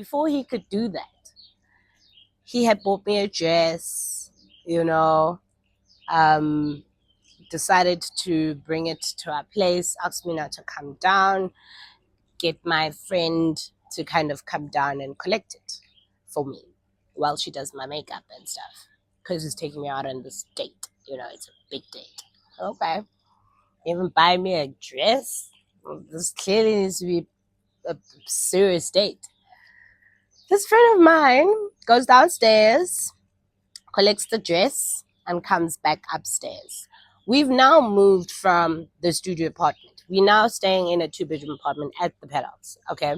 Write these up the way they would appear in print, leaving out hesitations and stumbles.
before he could do that, he had bought me a dress, you know, um, decided to bring it to our place, asked me not to come down, get my friend to kind of come down and collect it for me while she does my makeup and stuff. Because he's taking me out on this date. You know, it's a big date. Okay. Even buy me a dress? Well, this clearly needs to be a serious date. This friend of mine goes downstairs, collects the dress, and comes back upstairs. We've now moved from the studio apartment. We're now staying in a two-bedroom apartment at the penthouse. Okay.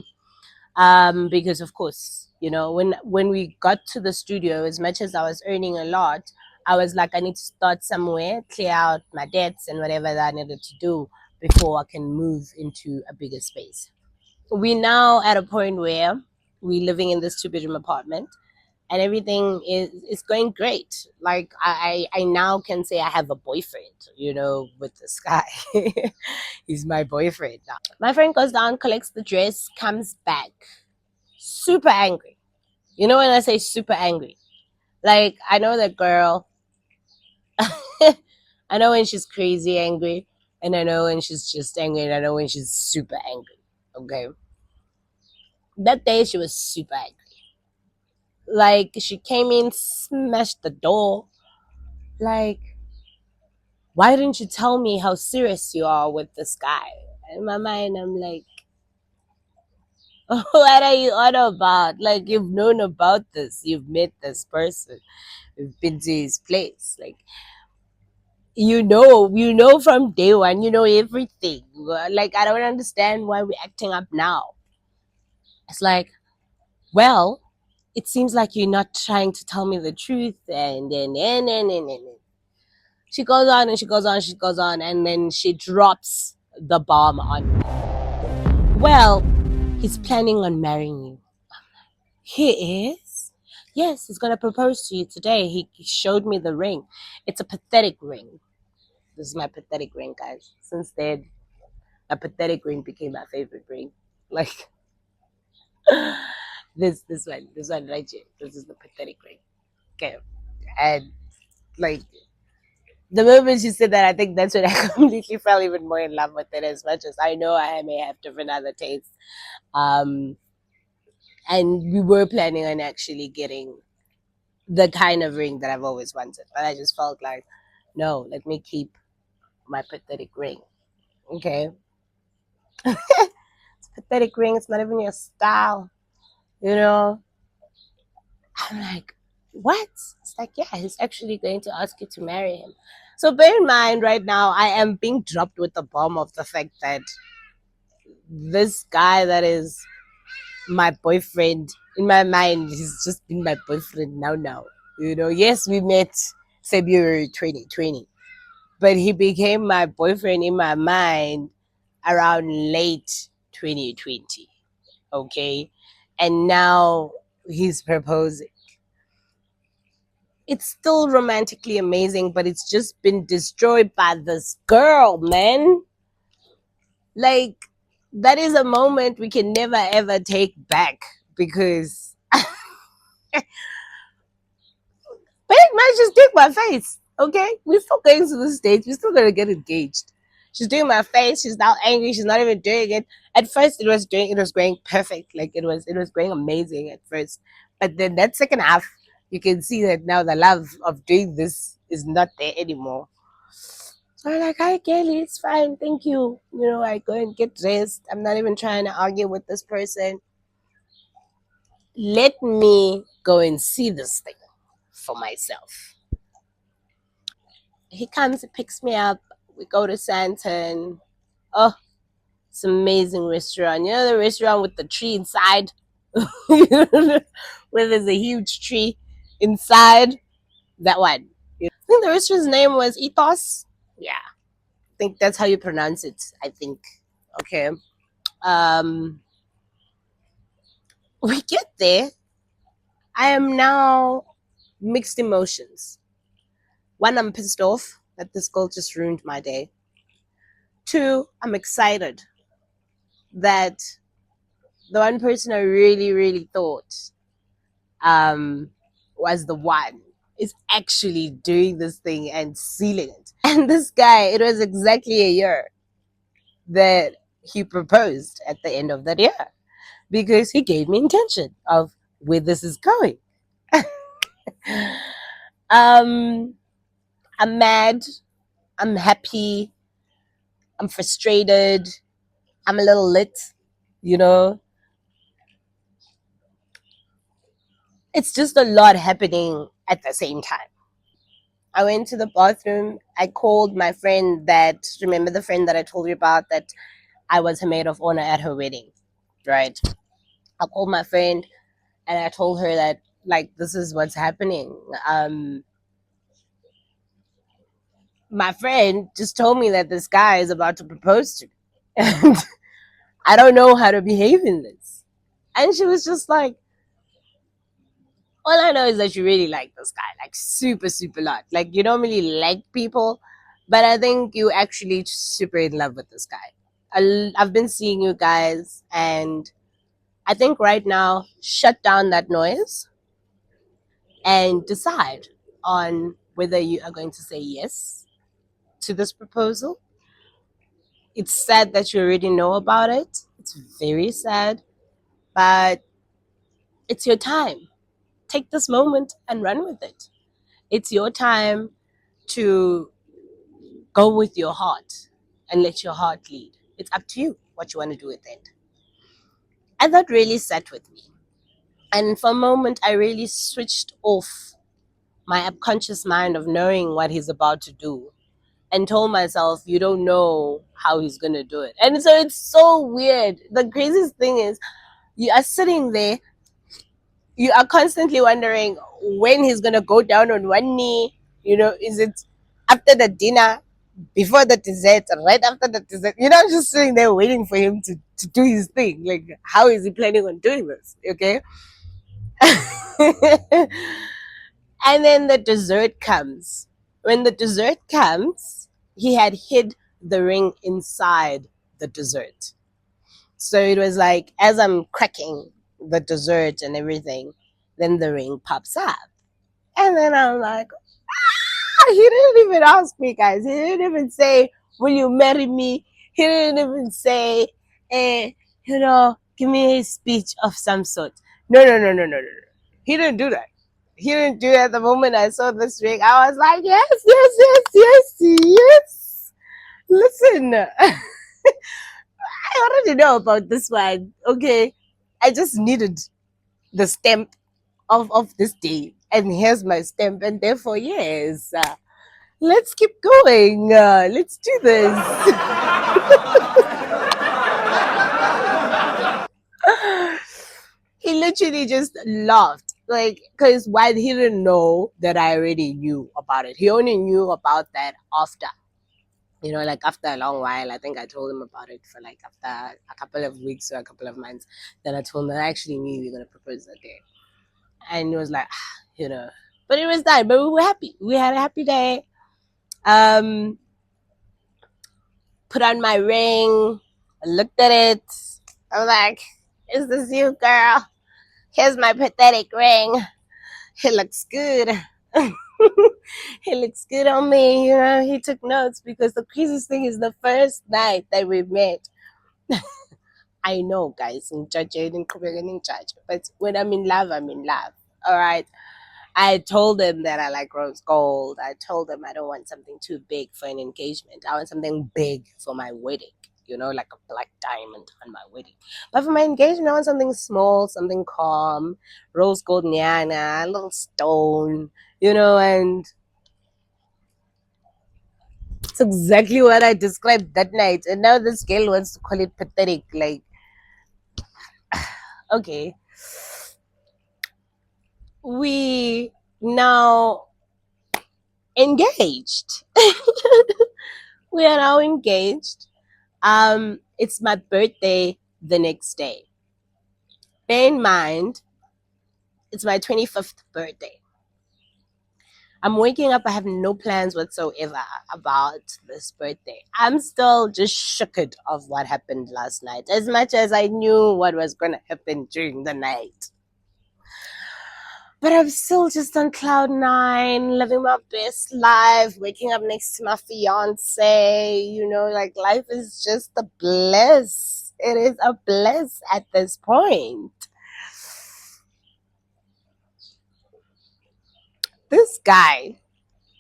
Because of course, you know, when we got to the studio, as much as I was earning a lot, I was like, I need to start somewhere, clear out my debts and whatever that I needed to do before I can move into a bigger space. We now at a point where we're living in this two-bedroom apartment and everything is going great. Like I now can say I have a boyfriend, you know, with this guy. He's my boyfriend now. My friend goes down, collects the dress, comes back super angry. You know when I say super angry? Like I know that girl. I know when she's crazy angry, and I know when she's just angry, and I know when she's super angry. Okay. That day she was super angry. Like she came in, smashed the door. Like, why didn't you tell me how serious you are with this guy? In my mind, I'm like, what are you on about? Like, you've known about this. You've met this person. You've been to his place. Like, you know from day one, you know everything. Like, I don't understand why we're acting up now. It's like, well, it seems like you're not trying to tell me the truth. And then. She goes on and she goes on, she goes on, and then she drops the bomb on me. Well, he's planning on marrying you. He is? Yes, he's going to propose to you today. He showed me the ring. It's a pathetic ring. This is my pathetic ring, guys. Since then, a pathetic ring became my favorite ring. Like, this one right here. This is the pathetic ring. Okay. And, like, the moment she said that, I think that's when I completely fell even more in love with it. As much as I know I may have different other tastes, um, and we were planning on actually getting the kind of ring that I've always wanted, but I just felt like, no, let me keep my pathetic ring. Okay, it's a pathetic ring. It's not even your style, you know. I'm like, what? It's like, yeah, he's actually going to ask you to marry him. So bear in mind, right now, I am being dropped with the bomb of the fact that this guy that is my boyfriend, in my mind, he's just been my boyfriend now. You know, yes, we met February 2020, but he became my boyfriend in my mind around late 2020. Okay. And now he's proposing. It's still romantically amazing, but it's just been destroyed by this girl, man. Like, that is a moment we can never ever take back because Big man just take my face. Okay? We're still going to the stage. We're still gonna get engaged. She's doing my face, she's now angry, she's not even doing it. At first it was going perfect. Like it was going amazing at first. But then that second half, you can see that now the love of doing this is not there anymore. So I'm like, hi Kelly, it's fine, thank you. You know, I go and get dressed. I'm not even trying to argue with this person. Let me go and see this thing for myself. He comes and picks me up. We go to Santon. Oh, it's an amazing restaurant. You know the restaurant with the tree inside? Where there's a huge tree inside? That one. I think the restaurant's name was Ethos. Yeah, I think that's how you pronounce it. I think. Okay. Um, we get there. I am now mixed emotions. One, I'm pissed off that this girl just ruined my day. Two, I'm excited that the one person I really, really thought um, was the one is actually doing this thing and sealing it. And this guy, it was exactly a year that he proposed at the end of that year because he gave me intention of where this is going. um, I'm mad. I'm happy. I'm frustrated. I'm a little lit. You know, it's just a lot happening at the same time. I went to the bathroom. I called my friend that, remember the friend that I told you about that I was her maid of honor at her wedding, right? I called my friend and I told her that, like, this is what's happening. My friend just told me that this guy is about to propose to me. And I don't know how to behave in this. And she was just like, all I know is that you really like this guy, like super, super lot. Like you don't really like people, but I think you actually super in love with this guy. I've been seeing you guys, and I think right now, shut down that noise and decide on whether you are going to say yes to this proposal. It's sad that you already know about it. It's very sad, but it's your time. Take this moment and run with it. It's your time to go with your heart and let your heart lead. It's up to you what you want to do with it. And that really sat with me. And for a moment, I really switched off my subconscious mind of knowing what he's about to do and told myself, you don't know how he's going to do it. And so it's so weird. The craziest thing is, you are sitting there, you are constantly wondering when he's going to go down on one knee. You know, is it after the dinner, before the dessert, right after the dessert? You know, just sitting there waiting for him to do his thing. Like, how is he planning on doing this? Okay. And then the dessert comes. When the dessert comes, he had hid the ring inside the dessert. So it was like, as I'm cracking the dessert and everything, then the ring pops up. And then I'm like, ah, he didn't even ask me, guys. He didn't even say, will you marry me? He didn't even say, eh, give me a speech of some sort. No, no, no, no, no, no. He didn't do that. He didn't do it. The moment I saw this ring, I was like, yes, yes, yes, yes, yes. Listen, I already know about this one. Okay. I just needed the stamp of this day. And here's my stamp. And therefore, yes, let's keep going. Let's do this. He literally just laughed. Like, because while he didn't know that I already knew about it, he only knew about that after. Like after a long while. I think I told him about it for like after a couple of weeks or a couple of months. Then I told him that I actually knew we were going to propose that day. And he was like, but it was done. But we were happy. We had a happy day. Um, put on my ring. I looked at it. I'm like, is this you, girl? Here's my pathetic ring. It looks good. It looks good on me. He took notes because the craziest thing is the first night that we met. I know, guys, in judge, but when I'm in love, I'm in love. All right. I told him that I like rose gold. I told him I don't want something too big for an engagement. I want something big for my wedding, like a black diamond on my wedding. But for my engagement, I want something small, something calm, rose gold nyana, a little stone, and it's exactly what I described that night. And now this girl wants to call it pathetic. Like, okay, we now engaged. We are now engaged. It's my birthday the next day. Bear in mind, it's my 25th birthday. I'm waking up, I have no plans whatsoever about this birthday. I'm still just shooked of what happened last night, as much as I knew what was going to happen during the night. But I'm still just on cloud nine, living my best life, waking up next to my fiance. Like life is just a bliss. It is a bliss at this point. This guy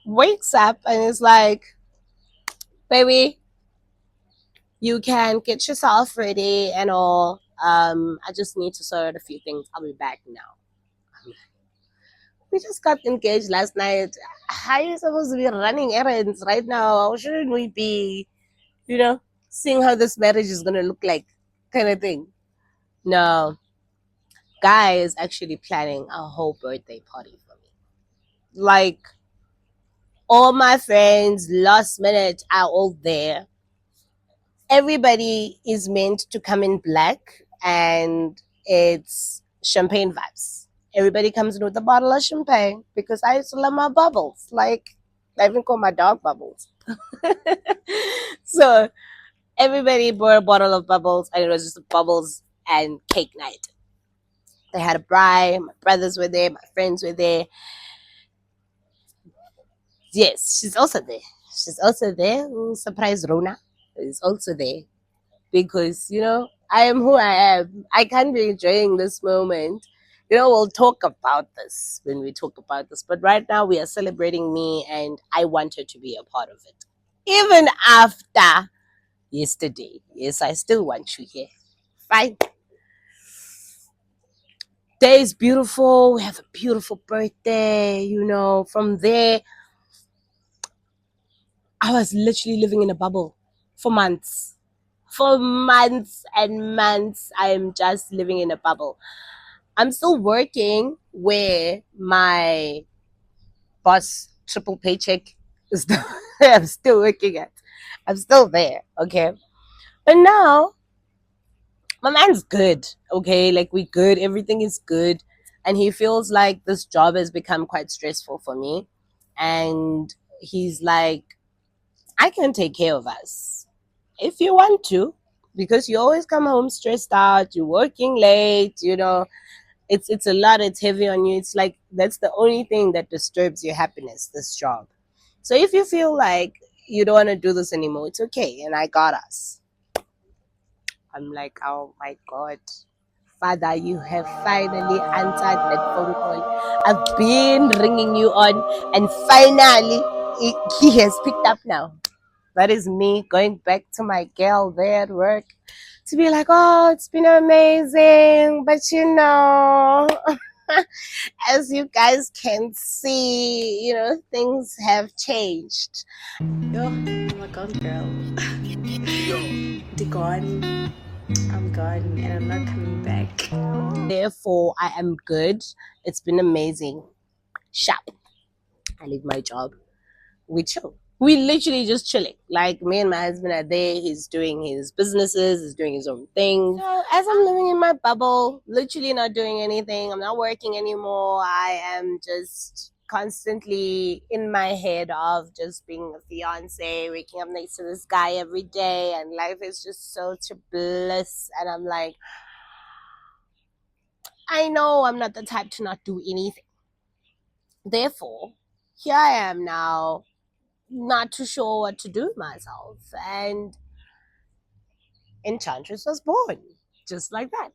wakes up and is like, baby, you can get yourself ready and all. I just need to sort a few things. I'll be back now. We just got engaged last night. How are you supposed to be running errands right now? How shouldn't we be, you know, seeing how this marriage is gonna look like, kind of thing? No, guy is actually planning a whole birthday party for me. Like all my friends, last minute are all there. Everybody is meant to come in black, and it's champagne vibes. Everybody comes in with a bottle of champagne because I used to love my bubbles. Like, I even call my dog Bubbles. So everybody bought a bottle of bubbles, and it was just bubbles and cake night. They had a bride, my brothers were there, my friends were there. Yes, she's also there. She's also there. Surprise Rona is also there because I am who I am. I can't be enjoying this moment. We'll talk about this when we talk about this, but right now we are celebrating me, and I want her to be a part of it, even after yesterday. Yes, I still want you here. Fine. Day is beautiful. We have a beautiful birthday. From there, I was literally living in a bubble for months. For months and months, I am just living in a bubble. I'm still working where my boss triple paycheck is. I'm still working at. I'm still there, okay. But now my man's good, okay. Like we good, everything is good, and he feels like this job has become quite stressful for me, and he's like, I can take care of us if you want to, because you always come home stressed out. You're working late, it's a lot, it's heavy on you. It's like that's the only thing that disturbs your happiness, this job. So if you feel like you don't want to do this anymore, it's okay, and I got us. I'm like, oh my god, Father, you have finally answered that phone call. I've been ringing you on, and finally he has picked up now. That is me going back to my girl there at work to be like, oh, it's been amazing, but as you guys can see, things have changed. Yo, I'm a gone girl. The gone. I'm gone and I'm not coming back. Therefore, I am good. It's been amazing. Sharp. I leave my job. We chill. We literally just chilling. Like me and my husband are there. He's doing his businesses. He's doing his own thing. So as I'm living in my bubble, literally not doing anything. I'm not working anymore. I am just constantly in my head of just being a fiance, waking up next to this guy every day, and life is just such a bliss. And I'm like, I know I'm not the type to not do anything. Therefore, here I am now, not too sure what to do with myself. And Enchantress was born, just like that.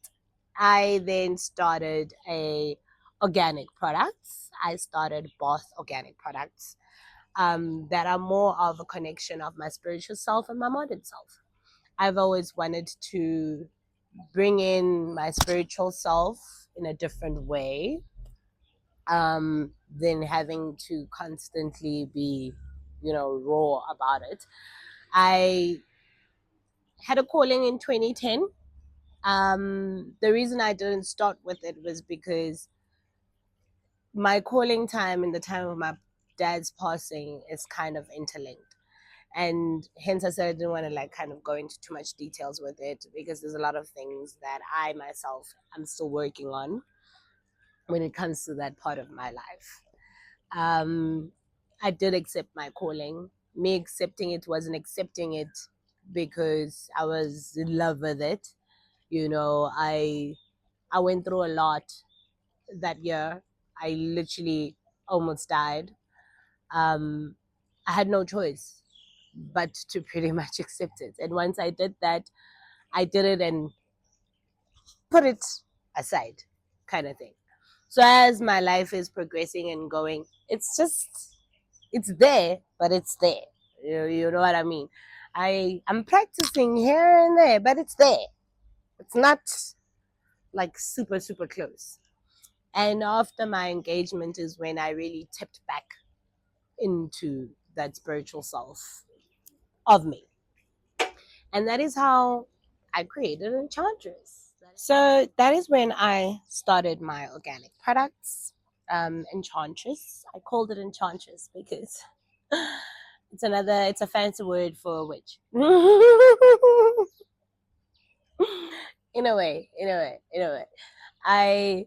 I then started a organic products. I started both organic products that are more of a connection of my spiritual self and my modern self. I've always wanted to bring in my spiritual self in a different way than having to constantly be, raw about it. I had a calling in 2010. The reason I didn't start with it was because my calling time and the time of my dad's passing is kind of interlinked. And hence I said I didn't want to like kind of go into too much details with it because there's a lot of things that I myself am still working on when it comes to that part of my life. I did accept my calling. Me accepting it wasn't accepting it because I was in love with it. You know, I went through a lot that year. I literally almost died. Um, I had no choice but to pretty much accept it. And once I did that, I did it and put it aside, kind of thing. So as my life is progressing and going, it's there, but it's there. You know what I mean? I'm practicing here and there, but it's there. It's not like super super close. And after my engagement is when I really tipped back into that spiritual self of me. And that is how I created Enchantress. So that is when I started my organic products, Enchantress. I called it Enchantress because it's a fancy word for a witch. In a way. I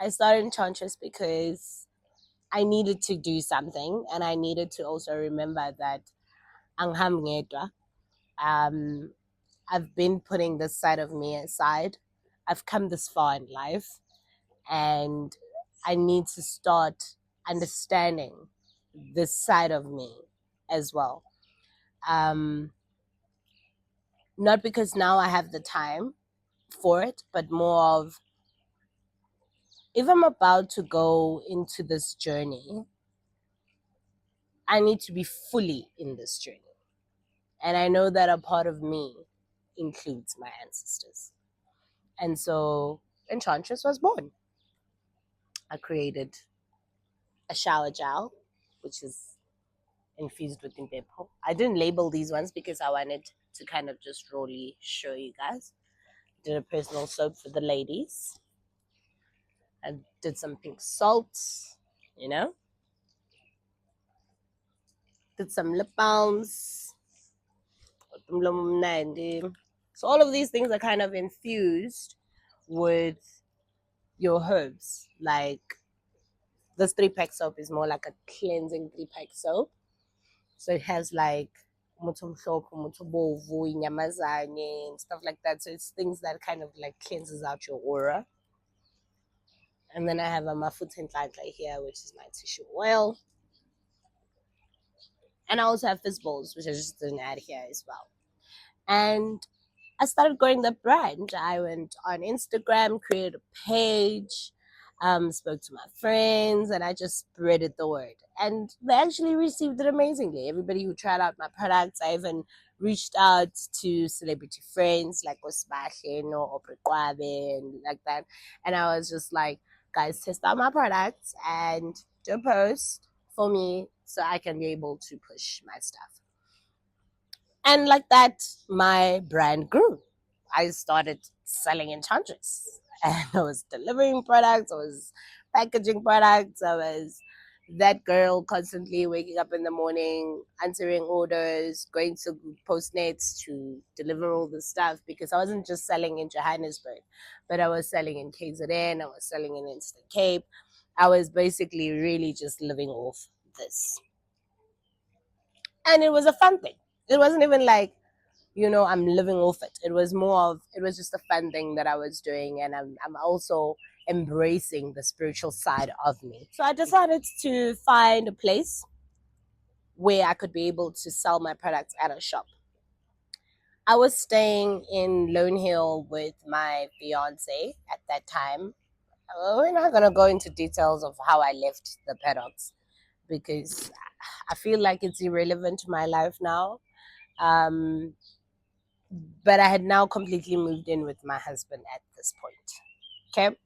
I started Enchantress because I needed to do something, and I needed to also remember that angham ngedwa. Um, I've been putting this side of me aside. I've come this far in life, and I need to start understanding this side of me as well. Um, Not because now I have the time for it, but more of if I'm about to go into this journey, I need to be fully in this journey. And I know that a part of me includes my ancestors. And so Enchantress was born. I created a shower gel, which is infused with Impepo. I didn't label these ones because I wanted to kind of just rawly show you guys. Did a personal soap for the ladies. I did some pink salts, you know. Did some lip balms. So all of these things are kind of infused with your herbs. Like this 3-pack soap is more like a cleansing 3-pack soap. So it has like inyamazane, and stuff like that. So it's things that kind of like cleanses out your aura. And then I have a Mafuta Ntlantla here, which is my tissue oil. And I also have fizz bowls, which I just didn't add here as well. And I started growing the brand. I went on Instagram, created a page, spoke to my friends, and I just spreaded the word. And they actually received it amazingly. Everybody who tried out my products, I even reached out to celebrity friends like Osbachen or Oprekwabe and like that. And I was just like, guys, test out my products and do a post for me so I can be able to push my stuff. And like that, my brand grew. I started selling Enchantress. And I was delivering products, I was packaging products, I was that girl constantly waking up in the morning, answering orders, going to Postmates to deliver all the stuff because I wasn't just selling in Johannesburg, but I was selling in KZN, I was selling in Instant Cape. I was basically really just living off this. And it was a fun thing. It wasn't even like, I'm living off it. It was just a fun thing that I was doing. And I'm also embracing the spiritual side of me. So I decided to find a place where I could be able to sell my products at a shop. I was staying in Lone Hill with my fiance at that time. We're not going to go into details of how I left the paddocks because I feel like it's irrelevant to my life now. Um, but I had now completely moved in with my husband at this point. Okay.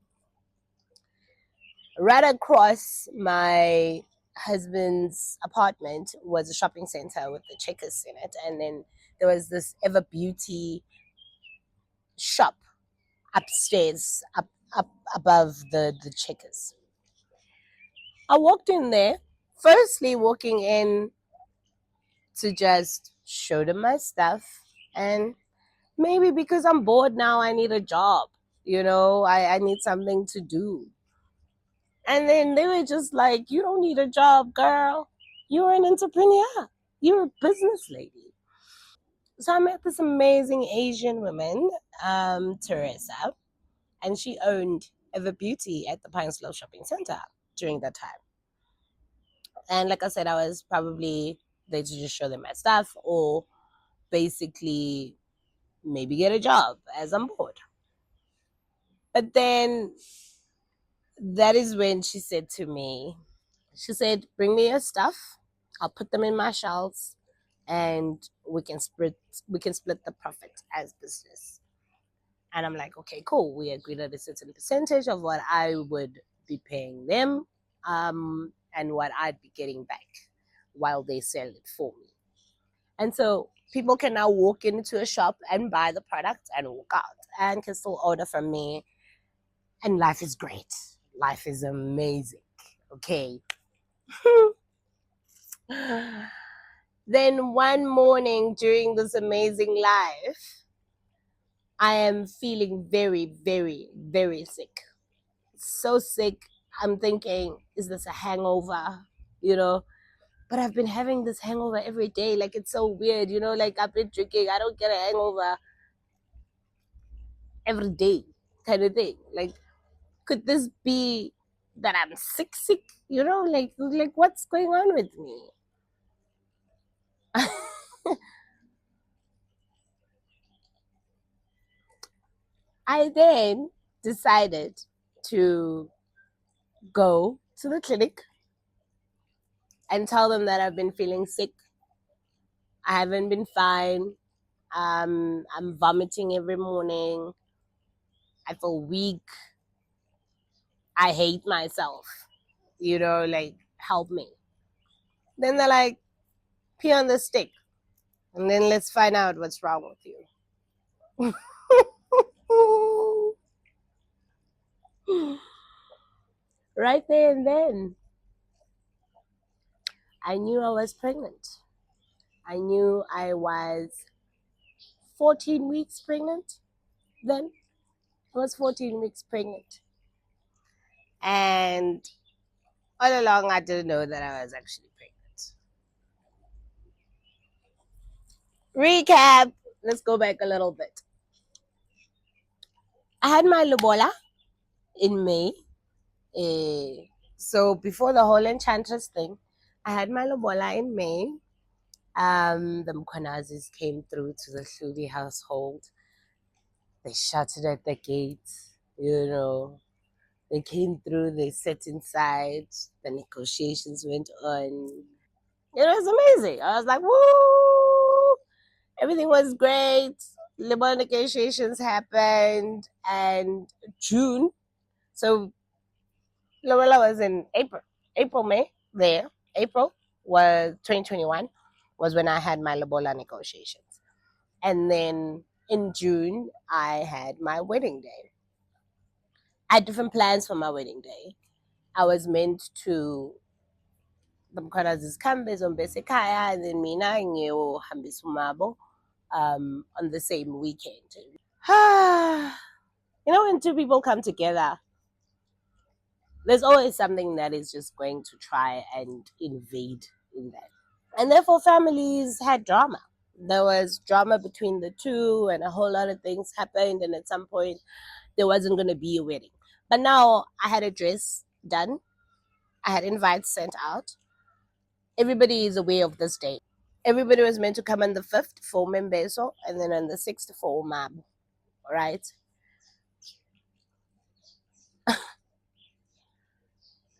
Right across my husband's apartment was a shopping center with the Checkers in it. And then there was this Ever Beauty shop upstairs, up above the Checkers. I walked in there, firstly walking in to just show them my stuff, and maybe because I'm bored now, I need a job. I need something to do. And then they were just like, you don't need a job, girl. You're an entrepreneur. You're a business lady. So I met this amazing Asian woman, Teresa, and she owned Ever Beauty at the Pine Slope Shopping Center during that time. And like I said, I was probably there to just show them my stuff or basically maybe get a job as I'm bored. But then that is when she said to me, she said, bring me your stuff. I'll put them in my shelves and we can split the profit as business. And I'm like, okay, cool. We agreed on a certain percentage of what I would be paying them, and what I'd be getting back while they sell it for me. And so people can now walk into a shop and buy the product and walk out and can still order from me. And life is great. Life is amazing. Okay. Then one morning during this amazing life, I am feeling very, very, very sick. So sick. I'm thinking, is this a hangover? You know, but I've been having this hangover every day. Like, it's so weird. Like, I've been drinking. I don't get a hangover every day, kind of thing. Like, could this be that I'm sick, sick? Like what's going on with me? I then decided to go to the clinic and tell them that I've been feeling sick. I haven't been fine. I'm vomiting every morning. I feel weak. I hate myself. Like, help me. Then they're like, pee on the stick, and then let's find out what's wrong with you. Right there and then, I knew I was pregnant. I knew I was 14 weeks pregnant then. I was 14 weeks pregnant. And all along, I didn't know that I was actually pregnant. Recap. Let's go back a little bit. I had my lobola in May. So before the whole Enchantress thing, I had my lobola in May. The Mkwanazis came through to the Hludi household. They shouted at the gate. They came through, they sat inside, the negotiations went on. It was amazing. I was like, woo! Everything was great. Labor negotiations happened, and June. So Lorella was in April, May, there. April was 2021 was when I had my Lobola negotiations. And then in June, I had my wedding day. I had different plans for my wedding day. I was meant to bamkhona zikhambe zombese ekhaya and then mina ngiyohambisa umabo on the same weekend. When two people come together, there's always something that is just going to try and invade in that. And therefore, families had drama. There was drama between the two, and a whole lot of things happened. And at some point, there wasn't going to be a wedding. But now I had a dress done, I had invites sent out. Everybody is aware of this date. Everybody was meant to come on the 5th for Membeso and then on the 6th for Umab, right?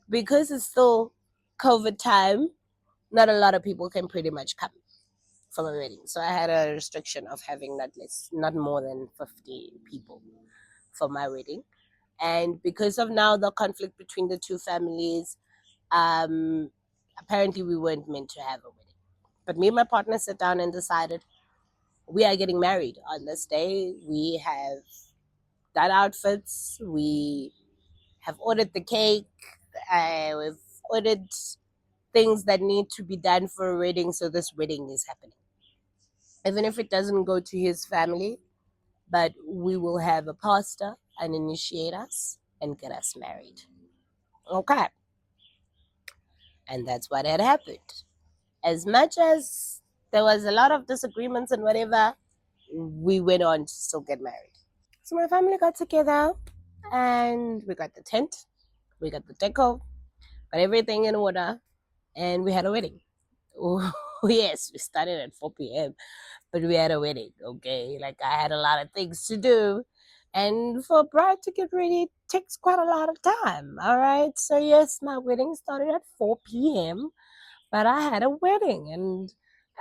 Because it's still COVID time, not a lot of people can pretty much come for my wedding. So I had a restriction of having not more than 50 people for my wedding. And because of now the conflict between the two families, um, apparently we weren't meant to have a wedding. But me and my partner sat down and decided we are getting married on this day. We have done outfits. We have ordered the cake. We've ordered things that need to be done for a wedding. So this wedding is happening. Even if it doesn't go to his family, but we will have a pastor and initiate us and get us married. Okay. And that's what had happened. As much as there was a lot of disagreements and whatever, we went on to still get married. So my family got together and we got the tent, we got the deco, got everything in order, and we had a wedding. Oh, yes, we started at 4 p.m., but we had a wedding, okay? Like, I had a lot of things to do. And for a bride to get ready takes quite a lot of time, all right? So, yes, my wedding started at 4 p.m., but I had a wedding and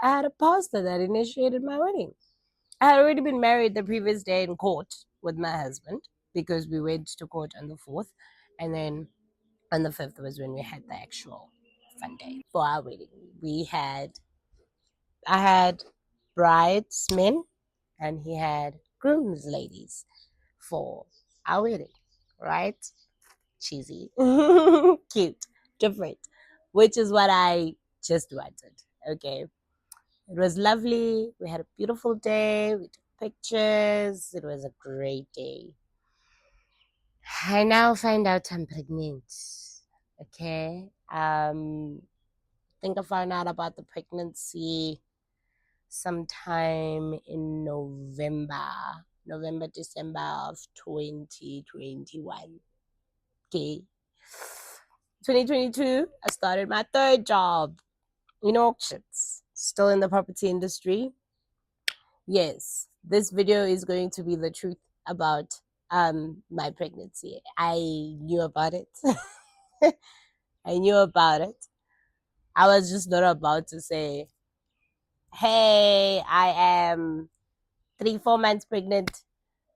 I had a pastor that initiated my wedding. I had already been married the previous day in court with my husband because we went to court on the 4th. And then on the 5th was when we had the actual fun day for our wedding. I had bridesmen and he had grooms ladies for our wedding, right? Cheesy, cute, different, which is what I just wanted. Okay. It was lovely. We had a beautiful day. We took pictures. It was a great day. I now find out I'm pregnant. Okay. I think I found out about the pregnancy sometime in November, December of 2021. Okay. 2022, I started my third job in auctions, still in the property industry. Yes, this video is going to be the truth about my pregnancy. I knew about it. I knew about it. I was just not about to say, hey, I am 3-4 months pregnant.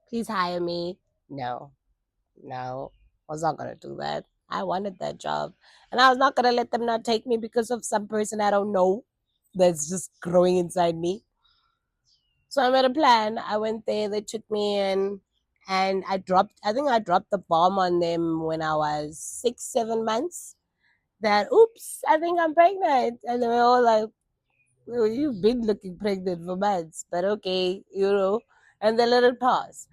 Please hire me. No, no, I was not gonna do that. I wanted that job. And I was not gonna let them not take me because of some person I don't know that's just growing inside me. So I made a plan. I went there, they took me in, and I think I dropped the bomb on them when I was 6-7 months. That, oops, I think I'm pregnant. And they were all like, well, you've been looking pregnant for months, but okay, and they let it pass.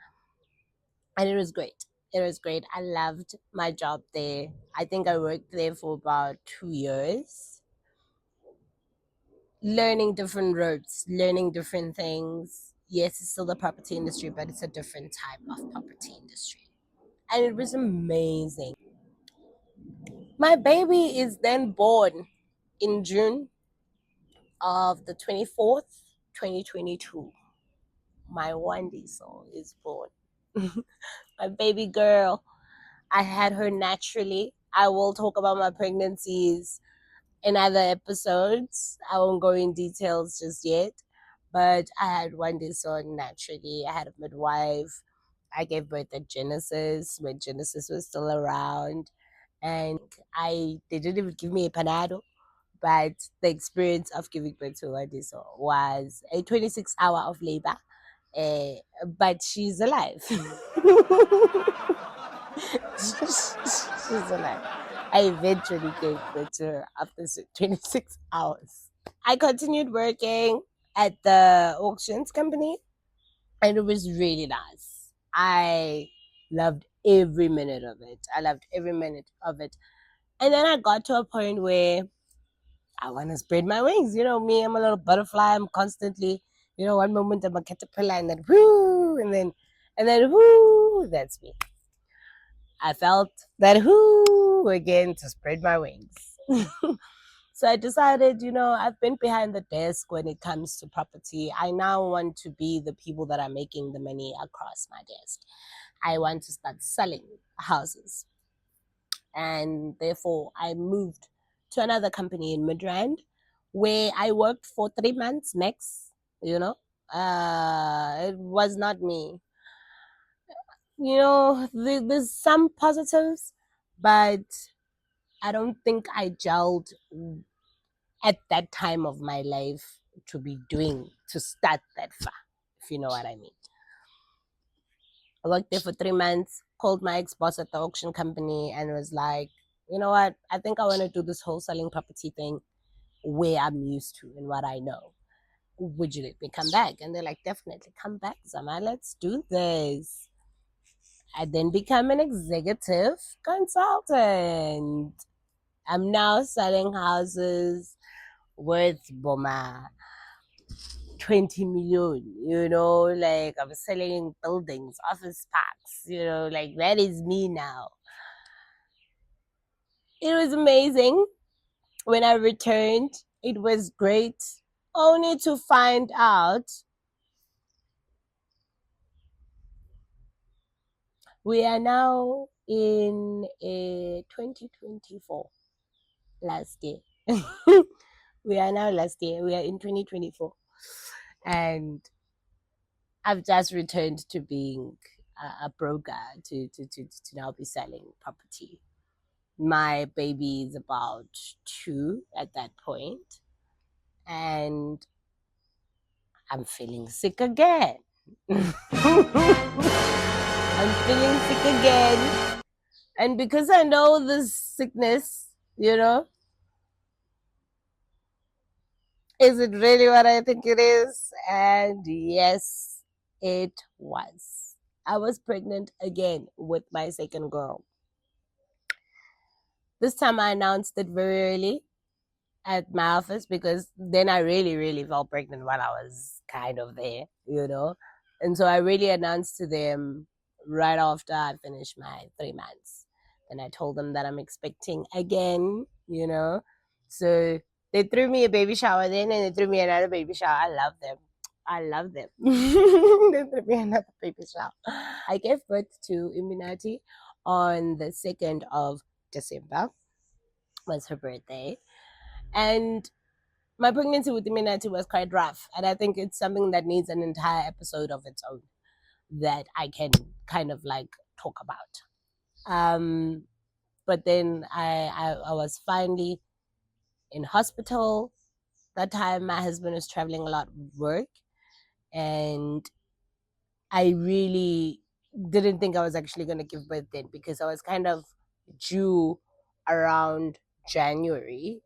And it was great. It was great. I loved my job there. I think I worked there for about 2 years, learning different routes, learning different things. Yes, it's still the property industry, but it's a different type of property industry. And it was amazing. My baby is then born in June of the 24th, 2022. My one day soul is born. My baby girl. I had her naturally. I will talk about my pregnancies in other episodes. I won't go in details just yet. But I had one day son naturally. I had a midwife. I gave birth at Genesis when Genesis was still around. And they didn't even give me a panado. But the experience of giving birth to one day son was a 26-hour of labor. But she's alive. She's alive. I eventually gave birth to her after 26 hours. I continued working at the auctions company and it was really nice. I loved every minute of it. I loved every minute of it. And then I got to a point where I want to spread my wings. You know me, I'm a little butterfly. I'm constantly, one moment I'm a caterpillar and then whoo, and then whoo, that's me. I felt that whoo again to spread my wings. So I decided, I've been behind the desk when it comes to property. I now want to be the people that are making the money across my desk. I want to start selling houses. And therefore, I moved to another company in Midrand where I worked for 3 months max. It was not me. There's some positives, but I don't think I gelled at that time of my life to start that far, if you know what I mean. I worked there for 3 months, called my ex-boss at the auction company and was like, you know what, I think I want to do this wholesaling property thing where I'm used to and what I know. Would you let me come back? And they're like, definitely come back, Zama, let's do this. I then become an executive consultant. I'm now selling houses worth Boma 20 million, like I'm selling buildings, office parks, like that is me now. It was amazing. When I returned, it was great, only to find out we are now in 2024, last year. We are now last year. We are in 2024. And I've just returned to being a broker to now be selling property. My baby is about 2 at that point, and I'm feeling sick again. I'm feeling sick again. And because I know this sickness, is it really what I think it is? And yes, it was. I was pregnant again with my second girl. This time I announced it very early at my office because then I really, really felt pregnant while I was kind of there, And so I really announced to them right after I finished my 3 months. And I told them that I'm expecting again, So they threw me a baby shower then and they threw me another baby shower. I love them. They threw me another baby shower. I gave birth to Immunity on the 2nd of December. Was her birthday. And my pregnancy with Immunity was quite rough. And I think it's something that needs an entire episode of its own that I can kind of like talk about. But then I was finally in hospital. That time my husband was traveling a lot with work, and I really didn't think I was actually going to give birth then because I was kind of due around January,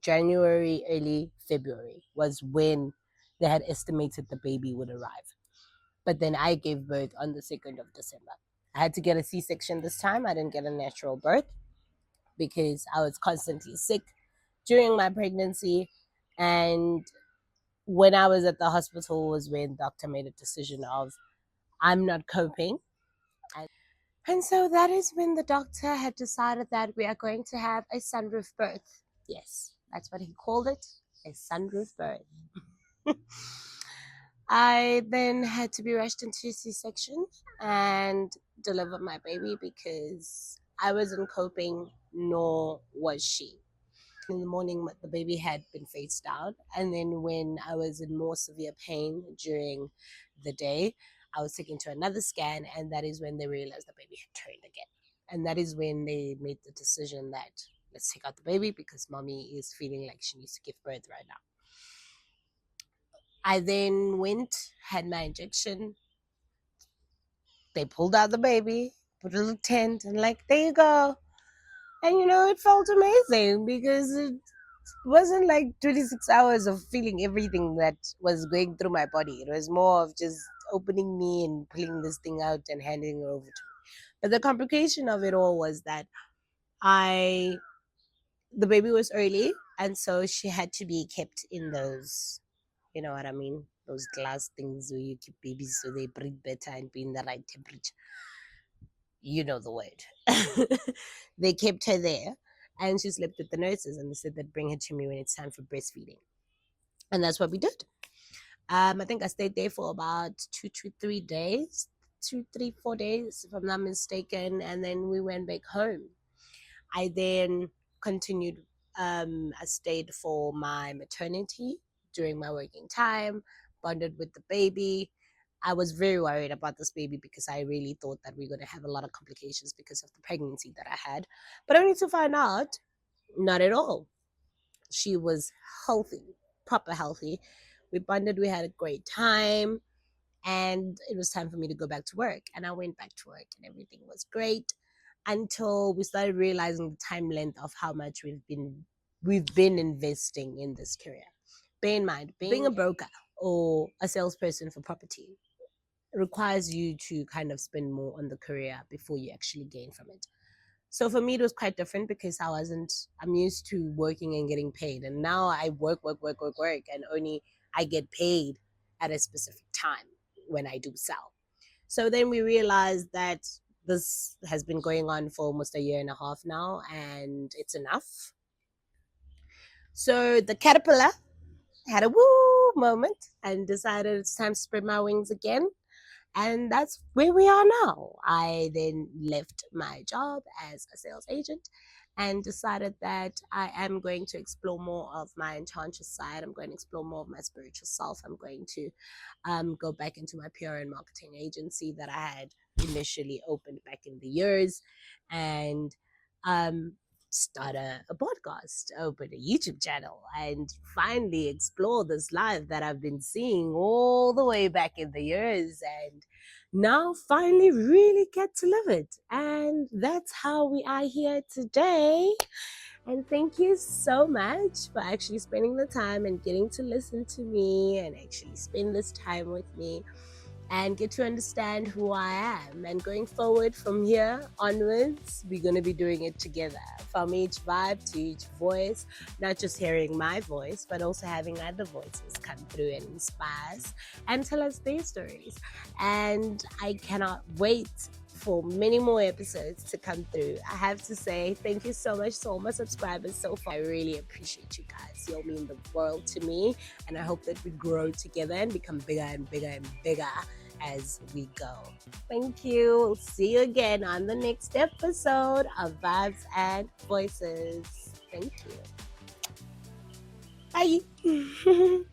early February was when they had estimated the baby would arrive. But then I gave birth on the 2nd of December. I had to get a C-section this time. I didn't get a natural birth because I was constantly sick during my pregnancy. And when I was at the hospital was when the doctor made a decision of I'm not coping. And so that is when the doctor had decided that we are going to have a sunroof birth. Yes, that's what he called it, a sunroof birth. I then had to be rushed into C-section and deliver my baby because I wasn't coping, nor was she. In the morning, the baby had been phased out. And then when I was in more severe pain during the day, I was taken to another scan, and that is when they realized the baby had turned again. And that is when they made the decision that let's take out the baby because mommy is feeling like she needs to give birth right now. I then went, had my injection. They pulled out the baby, put a little tent, and like, there you go. And it felt amazing because it wasn't like 26 hours of feeling everything that was going through my body. It was more of just opening me and pulling this thing out and handing it over to me. But the complication of it all was that the baby was early, and so she had to be kept in those, you know what I mean, those glass things where you keep babies so they breathe better and be in the right temperature. You know the word. They kept her there, and she slept with the nurses, and they said they'd bring her to me when it's time for breastfeeding. And that's what we did. I think I stayed there for about 2 to 3 days, 2, 3, 4 days, if I'm not mistaken. And then we went back home. I then continued, I stayed for my maternity during my working time, bonded with the baby. I was very worried about this baby because I really thought that we were going to have a lot of complications because of the pregnancy that I had. But only to find out, not at all. She was healthy, proper healthy. We bonded, we had a great time, and it was time for me to go back to work. And I went back to work, and everything was great until we started realizing the time length of how much we've been investing in this career. Bear in mind, being a broker or a salesperson for property, requires you to kind of spend more on the career before you actually gain from it. So for me, it was quite different because I'm used to working and getting paid. And now I work, and only I get paid at a specific time when I do sell. So then we realized that this has been going on for almost a year and a half now, and it's enough. So the caterpillar had a woo moment and decided it's time to spread my wings again. And that's where we are now. I then left my job as a sales agent and decided that I am going to explore more of my enchantress side. I'm going to explore more of my spiritual self. I'm going to go back into my PR and marketing agency that I had initially opened back in the years, and um, start a podcast, open a YouTube channel, and finally explore this life that I've been seeing all the way back in the years, and now finally really get to live it. And that's how we are here today. And thank you so much for actually spending the time and getting to listen to me and actually spend this time with me and get to understand who I am. And going forward from here onwards, we're going to be doing it together, from each vibe to each voice, not just hearing my voice, but also having other voices come through and inspire us and tell us their stories. And I cannot wait for many more episodes to come through. I have to say thank you so much to all my subscribers so far. I really appreciate you guys. You'll mean the world to me, and I hope that we grow together and become bigger and bigger and bigger as we go. Thank you. We'll see you again on the next episode of Vibes and Voices. Thank you. Bye.